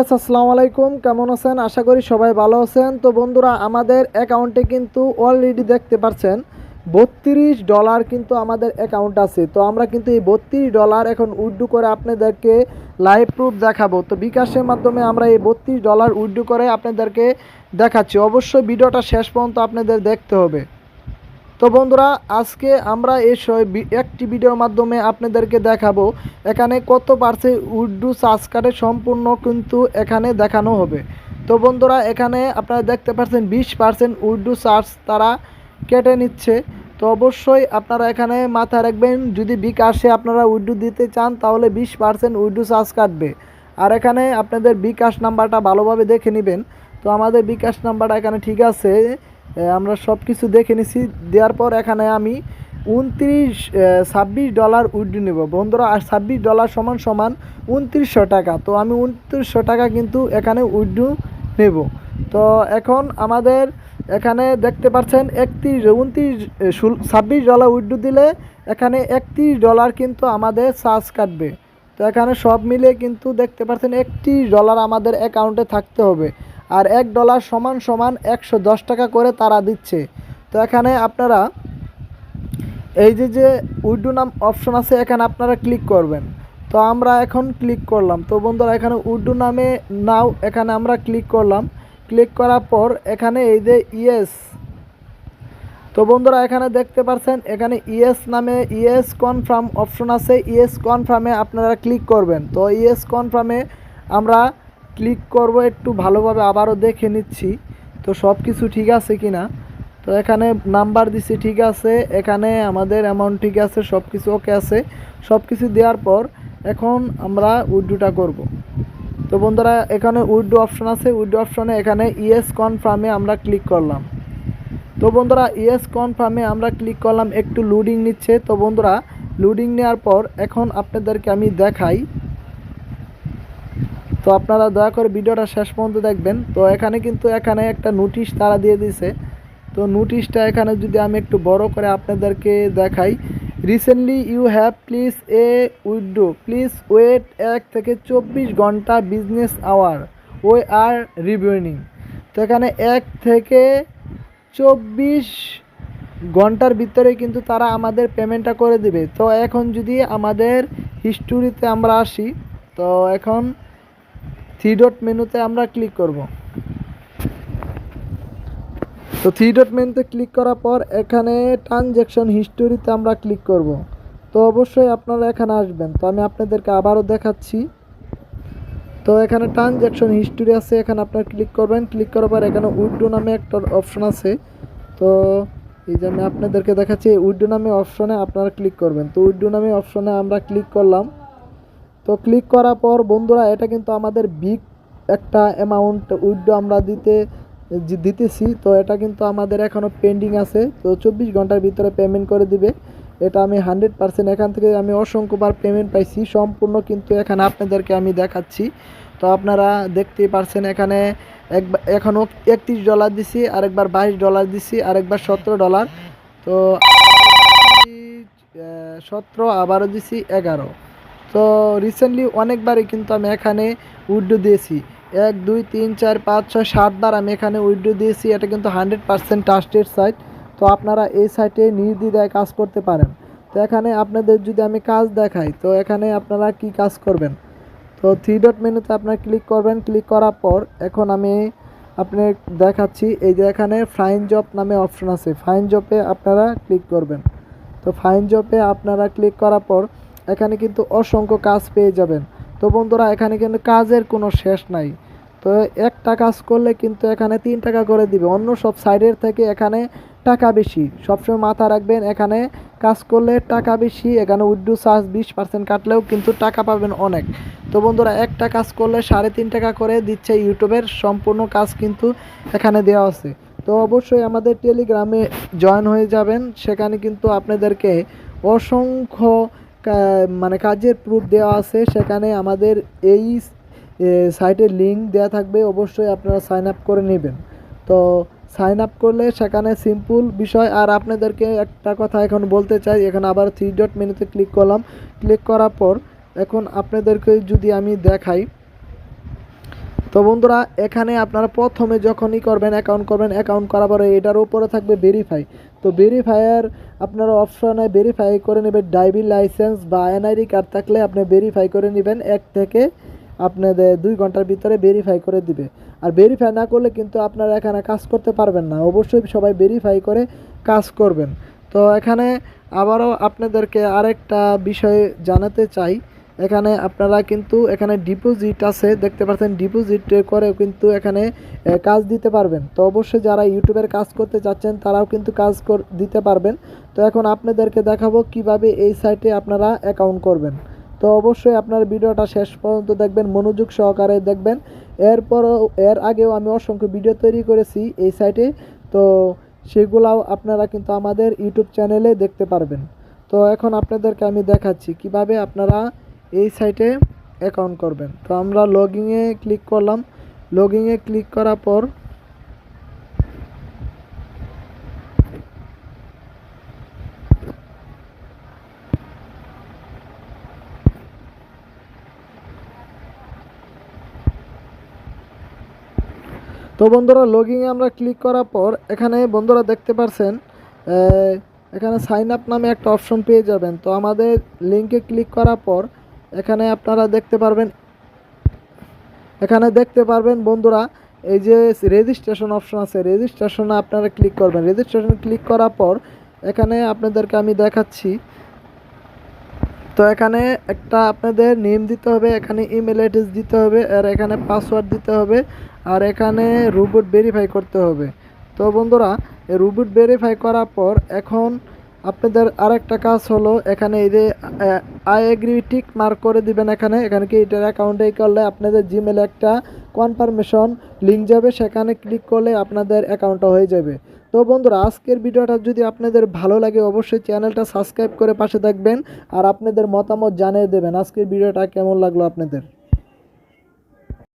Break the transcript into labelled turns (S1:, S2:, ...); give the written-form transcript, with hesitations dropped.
S1: আসসালামু আলাইকুম, কেমন আছেন? আশা করি সবাই ভালো আছেন। তো বন্ধুরা, আমাদের অ্যাকাউন্টে কিন্তু অলরেডি দেখতে পাচ্ছেন $32 কিন্তু আমাদের অ্যাকাউন্ট আছে। তো আমরা কিন্তু এই $32 এখন উইথড্র করে আপনাদেরকে লাইভ প্রুফ দেখাবো। তো বিকাশের মাধ্যমে আমরা এই $32 উইথড্র করে আপনাদেরকে দেখাচ্ছি। অবশ্যই ভিডিওটা শেষ পর্যন্ত আপনাদের দেখতে হবে। তো বন্ধুরা, আজকে আমরা একটি ভিডিওর মাধ্যমে আপনাদেরকে দেখাবো এখানে কত পার্সেন্ট উইথড্র চার্জ কাটে, সম্পূর্ণ কিন্তু এখানে দেখানো হবে। তো বন্ধুরা, এখানে আপনারা দেখতে পাচ্ছেন 20% উইথড্র চার্জ তারা কেটে নিচ্ছে। তো অবশ্যই আপনারা এখানে মাথায় রাখবেন, যদি বিকাশে আপনারা উইথড্র দিতে চান তাহলে 20% উইথড্র চার্জ কাটবে। আর এখানে আপনাদের বিকাশ নাম্বারটা ভালোভাবে দেখে নেবেন। তো আমাদের বিকাশ নাম্বারটা এখানে ঠিক আছে, আমরা সব কিছু দেখে নিছি। দেওয়ার পর এখানে আমি $26 উইথড্র নেব বন্ধুরা। আর $26 সমান সমান 2900 টাকা। তো আমি 2900 টাকা কিন্তু এখানে উইথড্র নেব। তো এখন আমাদের এখানে দেখতে পাচ্ছেন $26 উইথড্র দিলে এখানে $31 কিন্তু আমাদের চার্জ কাটবে। তো এখানে সব মিলে কিন্তু দেখতে পাচ্ছেন $31 আমাদের অ্যাকাউন্টে থাকতে হবে। আর $1 সমান সমান 110 টাকা করে তারা দিচ্ছে। তো এখানে আপনারা এই যে উইথড্র নাম অপশন আছে, এখানে আপনারা ক্লিক করবেন। তো আমরা এখন ক্লিক করলাম। তো বন্ধুরা, এখানে উইথড্র নামে নাও এখানে আমরা ক্লিক করলাম। ক্লিক করার পর এখানে এই যে ইয়েস, তো বন্ধুরা এখানে দেখতে পাচ্ছেন এখানে ইয়েস নামে ইয়েস কনফার্ম অপশন আছে। ইয়েস কনফার্মে আপনারা ক্লিক করবেন। তো ইয়েস কনফার্মে আমরা ক্লিক করব, একটু ভালোভাবে আবারও দেখে নিচ্ছি তো সব কিছু ঠিক আছে কি না। তো এখানে নাম্বার দিছি ঠিক আছে, এখানে আমাদের অ্যামাউন্ট ঠিক আছে, সব কিছু ওকে আছে। সব কিছু দেওয়ার পর এখন আমরা উইথড্রটা করব। তো বন্ধুরা, এখানে উইথড্র অপশন আছে। উইথড্র অপশনে এখানে ইয়েস কনফার্মে আমরা ক্লিক করলাম। তো বন্ধুরা, ইয়েস কনফার্মে আমরা ক্লিক করলাম, একটু লোডিং নিচ্ছে। তো বন্ধুরা, লোডিং নেওয়ার পর এখন আপনাদেরকে আমি দেখাই। তো আপনারা দয়া করে ভিডিওটা শেষ পর্যন্ত দেখবেন। তো এখানে কিন্তু এখানে একটা নোটিশ তারা দিয়ে দিছে। তো নোটিশটা এখানে যদি আমি একটু বড় করে আপনাদেরকে দেখাই, recently you have please withdraw, please wait 1 থেকে 24 ঘন্টা বিজনেস আওয়ার, ওই আর রিভিউইং। তো এখানে 1 থেকে 24 ঘন্টার ভিতরে কিন্তু তারা আমাদের পেমেন্টটা করে দিবে। তো এখন যদি আমাদের হিস্টোরিতে আমরা আসি, তো এখন 3 ডট মেনুতে আমরা ক্লিক করব। তো 3 ডট মেনুতে ক্লিক করার পর এখানে ট্রানজ্যাকশন হিস্টোরিতে আমরা ক্লিক করব। তো অবশ্যই আপনারা এখানে আসবেন। তো আমি আপনাদেরকে আবারও দেখাচ্ছি। তো এখানে ট্রানজ্যাকশন হিস্টোরি আছে, এখানে আপনারা ক্লিক করবেন। ক্লিক করার পর এখানে উইথড্র নামে একটা অপশন আছে। তো এই যে আমি আপনাদেরকে দেখাচ্ছি, উইথড্র নামে অপশনে আপনারা ক্লিক করবেন। তো উইথড্র নামে অপশনে আমরা ক্লিক করলাম। তো ক্লিক করার পর বন্ধুরা, এটা কিন্তু আমাদের বিগ একটা অ্যামাউন্ট উইথড্র আমরা দিতেছি। তো এটা কিন্তু আমাদের এখনও পেন্ডিং আছে। তো 24 ঘন্টার ভিতরে পেমেন্ট করে দিবে। এটা আমি 100%, এখান থেকে আমি অসংখ্যবার পেমেন্ট পাইছি সম্পূর্ণ, কিন্তু এখানে আপনাদেরকে আমি দেখাচ্ছি। তো আপনারা দেখতেই পারছেন এখানে এখনও $31 দিছি, আরেকবার $22 দিছি, আরেকবার $17। তো 17, আবারও দিছি 11। তো রিসেন্টলি অনেকবারই কিন্তু আমি এখানে উইথড্র দিয়েছি। 1 2 3 4 5 6 7 বার আমি এখানে উইথড্র দিয়েছি। এটা কিন্তু 100% ট্রাস্টেড সাইট। তো আপনারা এই সাইটে নির্দ্বিধায় কাজ করতে পারেন। তো এখানে আপনাদের যদি আমি কাজ দেখাই, তো এখানে আপনারা কি কাজ করবেন, তো 3 ডট মেনুতে আপনারা ক্লিক করবেন। ক্লিক করার পর এখন আমি আপনার দেখাচ্ছি, এই যে এখানে ফাইন জব নামে অপশন আছে, ফাইন জবে আপনারা ক্লিক করবেন। তো ফাইন জবে আপনারা ক্লিক করার পর এখানে কিন্তু অসংখ্য কাজ পেয়ে যাবেন। তো বন্ধুরা, এখানে কিন্তু কাজের কোনো শেষ নাই। তো একটা কাজ করলে কিন্তু এখানে 3 টাকা করে দিবে, অন্য সব সাইডের থেকে এখানে টাকা বেশি। সবসময় মাথা রাখবেন, এখানে কাজ করলে টাকা বেশি। এখানে উইথড্র চার্জ 20% কাটলেও কিন্তু টাকা পাবেন অনেক। তো বন্ধুরা, একটা কাজ করলে 3.5 টাকা করে দিচ্ছে ইউটিউবের, সম্পূর্ণ কাজ কিন্তু এখানে দেওয়া আছে। তো অবশ্যই আমাদের টেলিগ্রামে জয়েন হয়ে যাবেন, সেখানে কিন্তু আপনাদেরকে অসংখ্য মানে কাজের প্রুফ দেওয়া আছে। সেখানে আমাদের এই সাইটের লিঙ্ক দেওয়া থাকবে, অবশ্যই আপনারা সাইন আপ করে নেবেন। তো সাইন আপ করলে সেখানে সিম্পল বিষয়। আর আপনাদেরকে একটা কথা এখন বলতে চাই, এখানে আবার 3 ডট মেনুতে ক্লিক করলাম। ক্লিক করার পর এখন আপনাদেরকে যদি আমি দেখাই, তো বন্ধুরা এখানে আপনারা প্রথমে যখনই করবেন অ্যাকাউন্ট করবেন, অ্যাকাউন্ট করার পরে এটার উপরে থাকবে ভেরিফাই। তো ভেরিফায়ার আপনারা অপশনে ভেরিফাই করে নেবেন, ড্রাইভিং লাইসেন্স বা এনআইডি কার্ড থাকলে আপনি ভেরিফাই করে নেবেন, 1 থেকে আপনাদের 2 ঘন্টার ভিতরে ভেরিফাই করে দিবে। আর ভেরিফাই না করলে কিন্তু আপনারা এখানে কাজ করতে পারবেন না, অবশ্যই সবাই ভেরিফাই করে কাজ করবেন। তো এখানে আবারও আপনাদেরকে আরেকটা বিষয় জানাতে চাই, এখানে আপনারা কিন্তু এখানে ডিপোজিট আছে দেখতে পাচ্ছেন, ডিপোজিট করেও কিন্তু এখানে কাজ দিতে পারবেন। তো অবশ্যই যারা ইউটিউবের কাজ করতে চাচ্ছেন তারাও কিন্তু কাজ দিতে পারবেন। তো এখন আপনাদেরকে দেখাবো কিভাবে এই সাইটে আপনারা অ্যাকাউন্ট করবেন। তো অবশ্যই আপনার ভিডিওটা শেষ পর্যন্ত দেখবেন, মনোযোগ সহকারে দেখবেন। এর আগেও আমি অসংখ্য ভিডিও তৈরি করেছি এই সাইটে, তো সেগুলাও আপনারা কিন্তু আমাদের ইউটিউব চ্যানেলে দেখতে পারবেন। তো এখন আপনাদেরকে আমি দেখাচ্ছি কিভাবে আপনারা এই সাইটে অ্যাকাউন্ট করবেন। তো আমরা লগইনে ক্লিক করলাম, লগইনে ক্লিক করার পর তো বন্ধুরা লগইনে আমরা ক্লিক করার পর এখানে বন্ধুরা দেখতে পাচ্ছেন এখানে সাইন আপ নামে একটা অপশন পেয়ে যাবেন। তো আমাদের লিঙ্কে ক্লিক করার পর এখানে আপনারা দেখতে পারবেন বন্ধুরা এই যে রেজিস্ট্রেশন অপশন আছে, রেজিস্ট্রেশনে আপনারা ক্লিক করবেন। রেজিস্ট্রেশন ক্লিক করার পর এখানে আপনাদেরকে আমি দেখাচ্ছি। তো এখানে একটা আপনাদের নেম দিতে হবে, এখানে ইমেল অ্যাড্রেস দিতে হবে, আর এখানে পাসওয়ার্ড দিতে হবে, আর এখানে রুবুট ভেরিফাই করতে হবে। তো বন্ধুরা এই রুবুট ভেরিফাই করার পর এখন আপনাদের আরেকটা কাজ হলো এখানে এই যে আই এগ্রি টিক মার্ক করে দিবেন। এখানে কি এটার অ্যাকাউন্টে করলে আপনাদের জিমেলে একটা কনফার্মেশন লিঙ্ক যাবে, সেখানে ক্লিক করলে আপনাদের অ্যাকাউন্টটা হয়ে যাবে। তো বন্ধুরা আজকের ভিডিওটা যদি আপনাদের ভালো লাগে অবশ্যই চ্যানেলটা সাবস্ক্রাইব করে পাশে থাকবেন আর আপনাদের মতামত জানিয়ে দেবেন আজকের ভিডিওটা কেমন লাগলো আপনাদের।